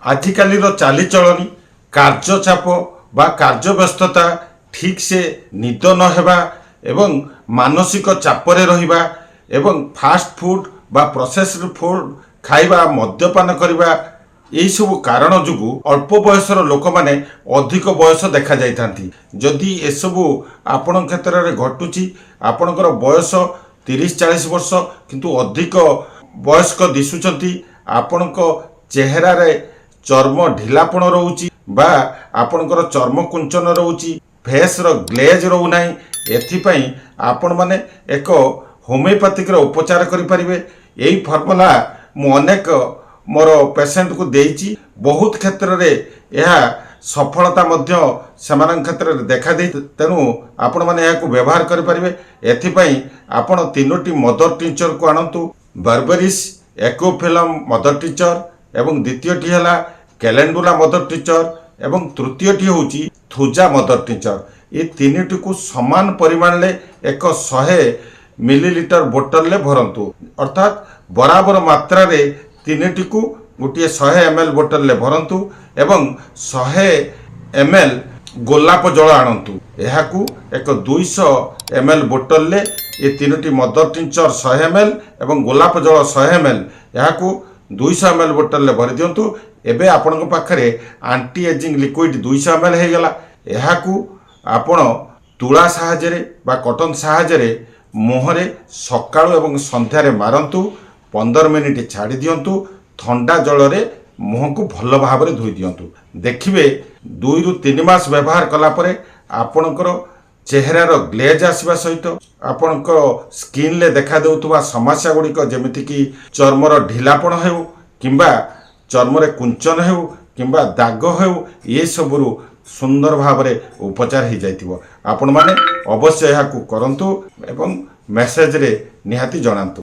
आजिकालीर चालीचलनी कार्यचाप बा कार्यव्यस्तता ठीक से निद न हेबा एवं मानसिक चापरे रहिबा एवं फास्ट फूड बा प्रोसेस्ड फूड खाइबा मद्यपान करबा यही सब कारण जुगु अल्प बयसर लोक माने अधिक बयस देखा जाइथांती। जदि एसबू आपण क्षेत्र में घटुची आपणकर बयस 30-40 वर्ष किंतु अधिक वयस्क दिशुचंती आपणक चेहरा रे चर्म ढिलापण रोची बा आपणकर चर्म कुंचन रोची फेस रो ग्लेज रहू नाही एथिपई आपण माने एक होमियोपैथिक उपचार करि परिबे। एई फॉर्मूला मु अनेक मोर पेशेंट को देइची बहुत क्षेत्र रे यह सफलता मध्य समान क्षेत्र रे देखा दे तेणु आपण माने याकू व्यवहार करि परिबे। एथिपई आपण तीनोटी मदर टिंचर को आनंतु बर्बरिस एक्रोफिलम मदर टिंचर एवं द्वितीयटी हला कैलेंडुला मदर टिंचर एवं तृतीयटी होची थुजा मदर टिंचर। ये तीनोटी को समान परिमाण ले एक 100 मिलीलीटर बोतल ले भरंतु अर्थात बराबर मात्रा रे तीनोटी को गोटे 100 ml बोतल ले भरंतु एवं 100 ml गोलाप जल आणंतु एहाकू एक 200 ml बोतल ले ये तीनोटी मदर टिंचर 100 ml एवं गोलाप जल 100 ml एहाकू 200 ml बोतल ले भरि दियंतु। एबे आपन पाखरे एंटी एजिंग लिक्विड 200 ml हे गला एहाकू आपण तुला साहाय्य बा कॉटन साहाय्य मुहरे सकाळु एवं संध्या रे मारंतु 15 मिनिट छाड़ी दियंतु ठंडा जल रे मुह को भल भाव में धोई दियंतु। देखिबे 2 ରୁ 3 मास व्यवहार कला परे आपणकर चेहरार ग्लेज आसवा सहित आपणकर स्किन ले देखा देउतबा समस्या गुड़िक जेमिति कि चर्मर ढिलापण हेउ किंबा चर्म रे कुंचन हेउ किंबा दाग हेउ ये सबरु सुंदर भाव में उपचार हो जाइतिबो। आपण माने अवश्य यहाकू करंतु एवं मेसेज रे निहाती जणांतु।